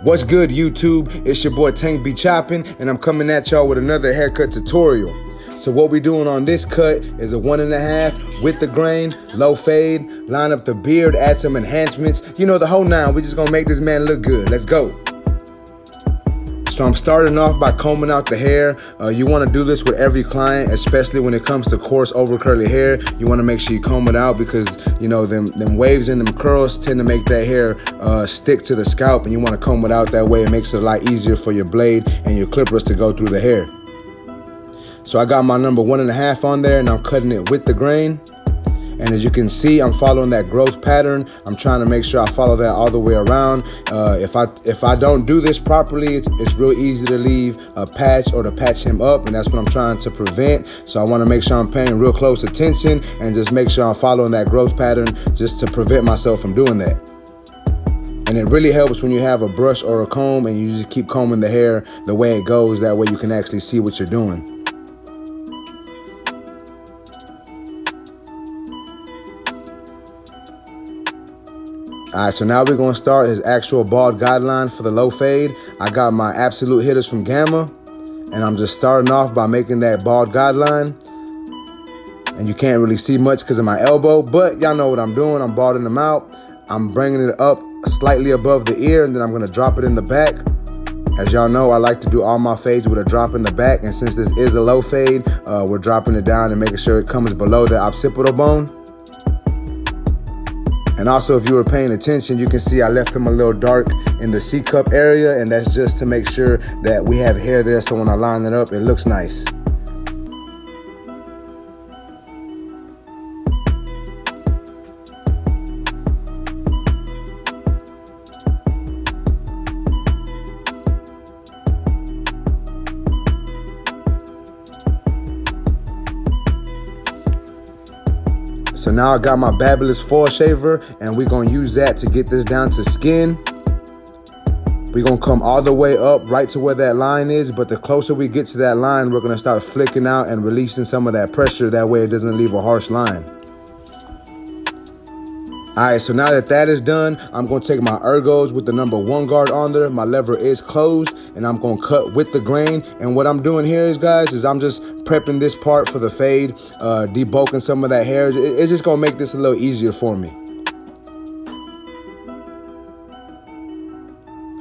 What's good, YouTube? It's your boy Tank B Choppin', and I'm coming at y'all with another haircut tutorial. So what we're doing on this cut is a 1.5 with the grain, low fade, line up the beard, add some enhancements. You know, the whole nine. We're just gonna make this man look good. Let's go. So I'm starting off by combing out the hair. You wanna do this with every client, especially when it comes to coarse over curly hair. You wanna make sure you comb it out because, you know, them waves and them curls tend to make that hair stick to the scalp, and you wanna comb it out that way. It makes it a lot easier for your blade and your clippers to go through the hair. So I got my number 1.5 on there, and I'm cutting it with the grain. And as you can see, I'm following that growth pattern. I'm trying to make sure I follow that all the way around. If I don't do this properly, it's real easy to leave a patch or to patch him up, and that's what I'm trying to prevent. So I want to make sure I'm paying real close attention and just make sure I'm following that growth pattern just to prevent myself from doing that. And it really helps when you have a brush or a comb and you just keep combing the hair the way it goes. That way you can actually see what you're doing. All right, so now we're gonna start his actual bald guideline for the low fade. I got my absolute hitters from Gamma, and I'm just starting off by making that bald guideline. And you can't really see much because of my elbow, but y'all know what I'm doing. I'm balding them out. I'm bringing it up slightly above the ear, and then I'm gonna drop it in the back. As y'all know, I like to do all my fades with a drop in the back, and since this is a low fade, we're dropping it down and making sure it comes below the occipital bone. And also, if you were paying attention, you can see I left him a little dark in the C-cup area, and that's just to make sure that we have hair there, so when I line it up, it looks nice. So now I got my Babyliss foil shaver, and we're gonna use that to get this down to skin. We're gonna come all the way up right to where that line is, but the closer we get to that line, we're gonna start flicking out and releasing some of that pressure. That way it doesn't leave a harsh line. All right, so now that that is done, I'm gonna take my ergos with the number 1 guard on there. My lever is closed, and I'm gonna cut with the grain. And what I'm doing here is, guys, is I'm just prepping this part for the fade, debulking some of that hair. It's just gonna make this a little easier for me.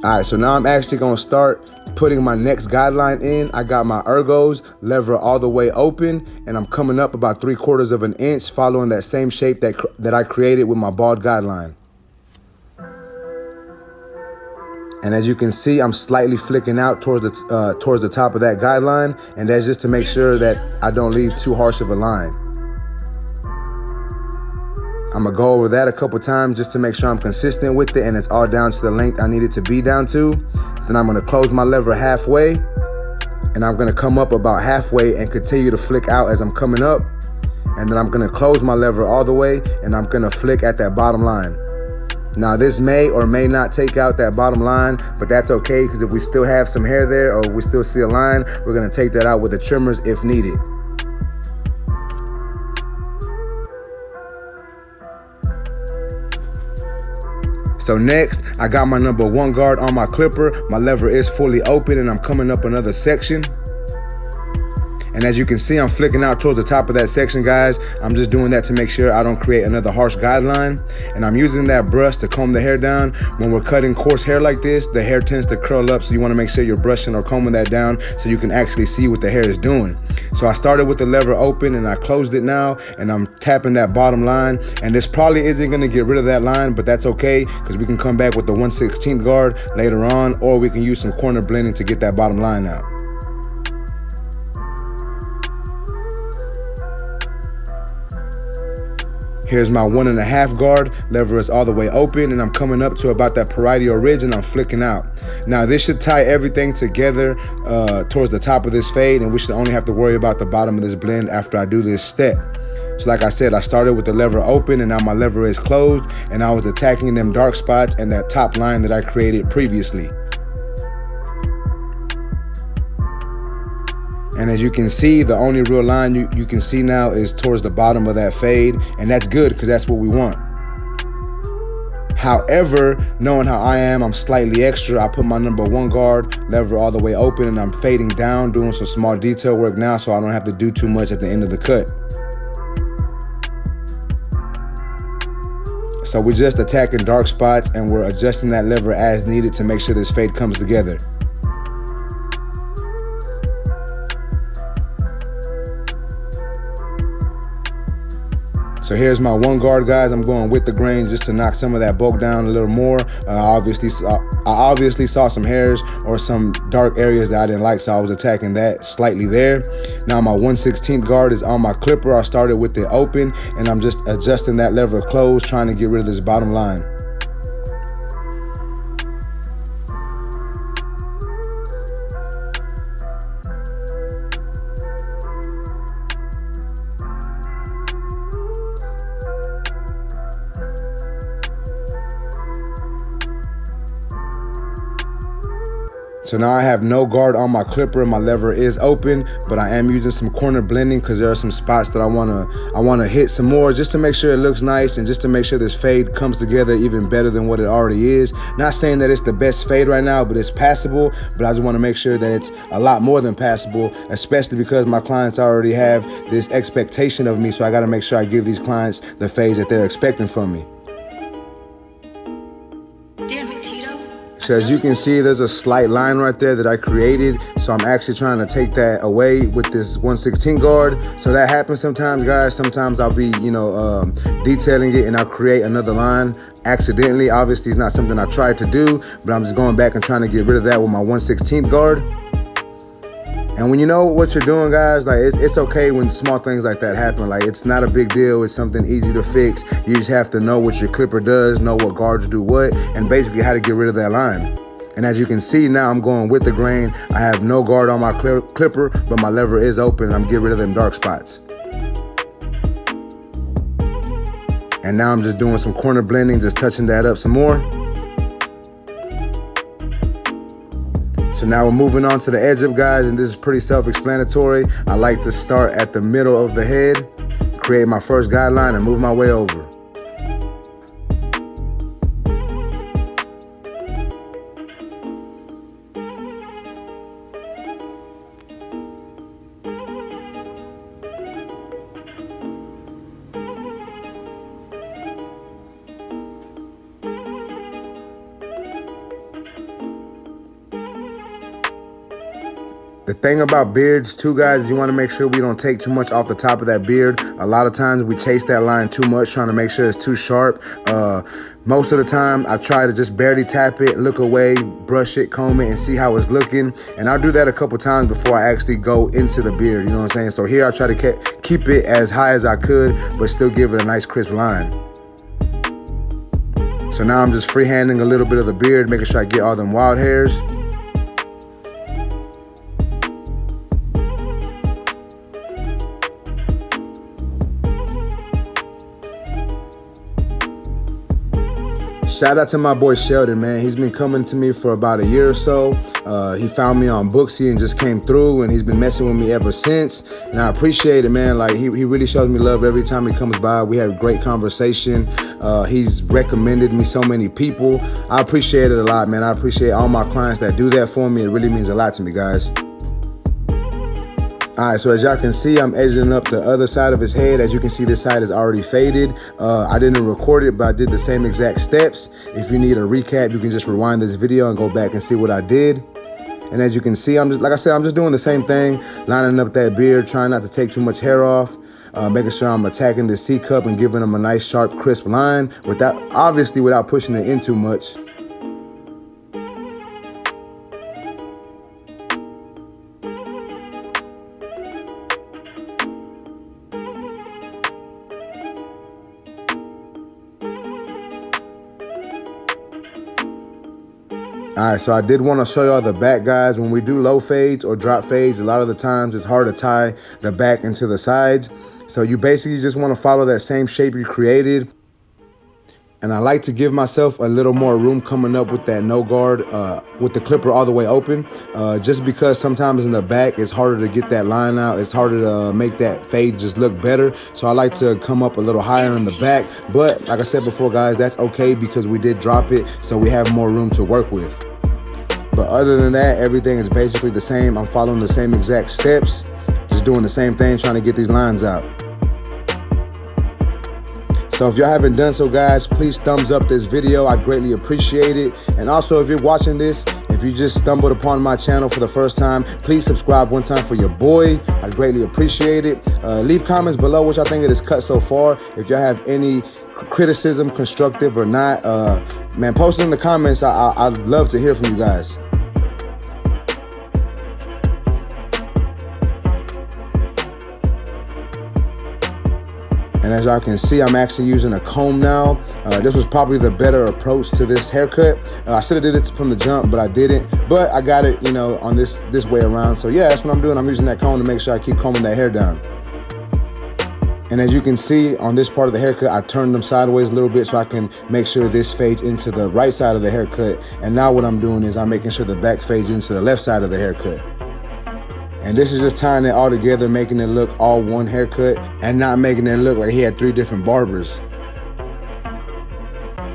All right, so now I'm actually gonna start putting my next guideline in. I got my ergos, lever all the way open, and I'm coming up about 3/4 of an inch, following that same shape that I created with my bald guideline. And as you can see, I'm slightly flicking out towards the top of that guideline, and that's just to make sure that I don't leave too harsh of a line. I'm gonna go over that a couple times just to make sure I'm consistent with it and it's all down to the length I need it to be down to. Then I'm gonna close my lever halfway, and I'm gonna come up about halfway and continue to flick out as I'm coming up. And then I'm gonna close my lever all the way, and I'm gonna flick at that bottom line. Now this may or may not take out that bottom line, but that's okay, because if we still have some hair there or if we still see a line, we're gonna take that out with the trimmers if needed. So next, I got my number 1 guard on my clipper. My lever is fully open, and I'm coming up another section. And as you can see, I'm flicking out towards the top of that section, guys. I'm just doing that to make sure I don't create another harsh guideline. And I'm using that brush to comb the hair down. When we're cutting coarse hair like this, the hair tends to curl up, so you wanna make sure you're brushing or combing that down so you can actually see what the hair is doing. So I started with the lever open, and I closed it now, and I'm tapping that bottom line. And this probably isn't gonna get rid of that line, but that's okay, because we can come back with the 1/16 guard later on, or we can use some corner blending to get that bottom line out. Here's my 1.5 guard, lever is all the way open, and I'm coming up to about that parietal ridge, and I'm flicking out. Now this should tie everything together towards the top of this fade, and we should only have to worry about the bottom of this blend after I do this step. So like I said, I started with the lever open, and now my lever is closed, and I was attacking them dark spots and that top line that I created previously. And as you can see, the only real line you can see now is towards the bottom of that fade, and that's good because that's what we want. However, knowing how I am, I'm slightly extra. I put my number 1 guard lever all the way open, and I'm fading down, doing some small detail work now so I don't have to do too much at the end of the cut. So we're just attacking dark spots, and we're adjusting that lever as needed to make sure this fade comes together. So here's my 1 guard, guys. I'm going with the grain just to knock some of that bulk down a little more. I obviously saw some hairs or some dark areas that I didn't like, so I was attacking that slightly there. Now my 1/16 guard is on my clipper. I started with it open, and I'm just adjusting that lever closed, trying to get rid of this bottom line. So now I have no guard on my clipper. My lever is open, but I am using some corner blending because there are some spots that I wanna hit some more, just to make sure it looks nice and just to make sure this fade comes together even better than what it already is. Not saying that it's the best fade right now, but it's passable. But I just want to make sure that it's a lot more than passable, especially because my clients already have this expectation of me. So I got to make sure I give these clients the fades that they're expecting from me. So as you can see, there's a slight line right there that I created. So I'm actually trying to take that away with this 1/16 guard. So that happens sometimes, guys. Sometimes I'll be, detailing it and I'll create another line accidentally. Obviously, it's not something I tried to do, but I'm just going back and trying to get rid of that with my 1/16 guard. And when you know what you're doing, guys, like it's okay when small things like that happen. Like, it's not a big deal. It's something easy to fix. You just have to know what your clipper does, know what guards do what, and basically how to get rid of that line. And as you can see now, I'm going with the grain. I have no guard on my clipper, but my lever is open. I'm getting rid of them dark spots. And now I'm just doing some corner blending, just touching that up some more. So now we're moving on to the edge up, guys, and this is pretty self-explanatory. I like to start at the middle of the head, create my first guideline, and move my way over. The thing about beards too, guys, you want to make sure we don't take too much off the top of that beard. A lot of times we chase that line too much, trying to make sure it's too sharp. Most of the time I try to just barely tap it, look away, brush it, comb it, and see how it's looking. And I'll do that a couple times before I actually go into the beard, you know what I'm saying? So here I try to keep it as high as I could, but still give it a nice crisp line. So now I'm just freehanding a little bit of the beard, making sure I get all them wild hairs. Shout out to my boy Sheldon, man. He's been coming to me for about a year or so. He found me on Booksy and just came through, and he's been messing with me ever since. And I appreciate it, man. Like, he really shows me love every time he comes by. We have great conversation. He's recommended me so many people. I appreciate it a lot, man. I appreciate all my clients that do that for me. It really means a lot to me, guys. All right, so as y'all can see, I'm edging up the other side of his head. As you can see, this side is already faded. I didn't record it, but I did the same exact steps. If you need a recap, you can just rewind this video and go back and see what I did. And as you can see, I'm just doing the same thing, lining up that beard, trying not to take too much hair off, making sure I'm attacking the C cup and giving him a nice, sharp, crisp line without pushing it in too much. All right, so I did want to show y'all the back, guys. When we do low fades or drop fades, a lot of the times it's hard to tie the back into the sides. So you basically just want to follow that same shape you created. And I like to give myself a little more room coming up with that no guard, with the clipper all the way open, just because sometimes in the back it's harder to get that line out. It's harder to make that fade just look better. So I like to come up a little higher in the back. But like I said before, guys, that's okay because we did drop it, so we have more room to work with. But other than that, everything is basically the same. I'm following the same exact steps, just doing the same thing, trying to get these lines out. So if y'all haven't done so, guys, please thumbs up this video. I greatly appreciate it. And also, if you're watching this, if you just stumbled upon my channel for the first time, please subscribe one time for your boy. I greatly appreciate it. Leave comments below what y'all think of this cut so far. If y'all have any criticism, constructive or not, man, post it in the comments. I'd love to hear from you guys. And as y'all can see, I'm actually using a comb now. This was probably the better approach to this haircut. I should have did it from the jump, but I didn't. But I got it, you know, on this way around. So yeah, that's what I'm doing. I'm using that comb to make sure I keep combing that hair down. And as you can see on this part of the haircut, I turned them sideways a little bit so I can make sure this fades into the right side of the haircut. And now what I'm doing is I'm making sure the back fades into the left side of the haircut. And this is just tying it all together, making it look all one haircut and not making it look like he had 3 different barbers.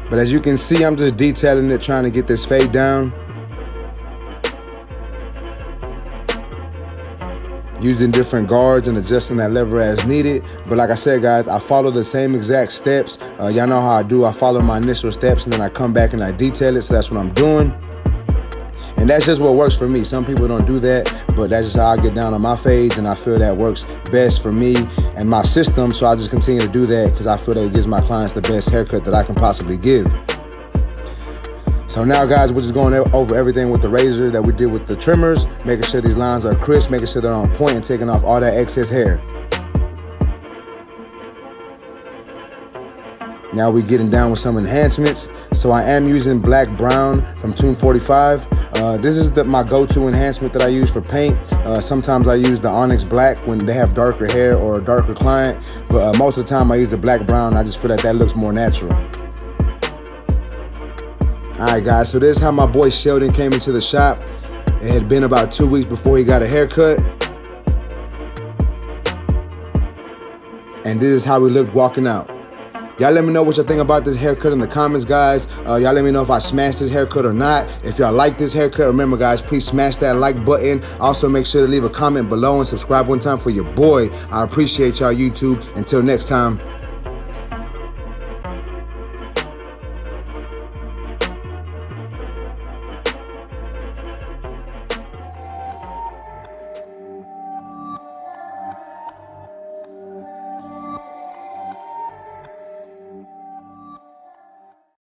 But as you can see, I'm just detailing it, trying to get this fade down. Using different guards and adjusting that lever as needed. But like I said, guys, I follow the same exact steps. Y'all know how I do. I follow my initial steps and then I come back and I detail it. So that's what I'm doing. And that's just what works for me. Some people don't do that, but that's just how I get down on my fades, and I feel that works best for me and my system. So I just continue to do that because I feel that it gives my clients the best haircut that I can possibly give. So now, guys, we're just going over everything with the razor that we did with the trimmers, making sure these lines are crisp, making sure they're on point, and taking off all that excess hair. Now we're getting down with some enhancements. So I am using Black Brown from Tune 45. This is my go-to enhancement that I use for paint. Sometimes I use the Onyx Black when they have darker hair or a darker client, but most of the time I use the Black Brown. I just feel that looks more natural. All right, guys, so this is how my boy Sheldon came into the shop. It had been about 2 weeks before he got a haircut. And this is how he looked walking out. Y'all let me know what y'all think about this haircut in the comments, guys. Y'all let me know if I smashed this haircut or not. If y'all like this haircut, remember, guys, please smash that like button. Also, make sure to leave a comment below and subscribe one time for your boy. I appreciate y'all, YouTube. Until next time.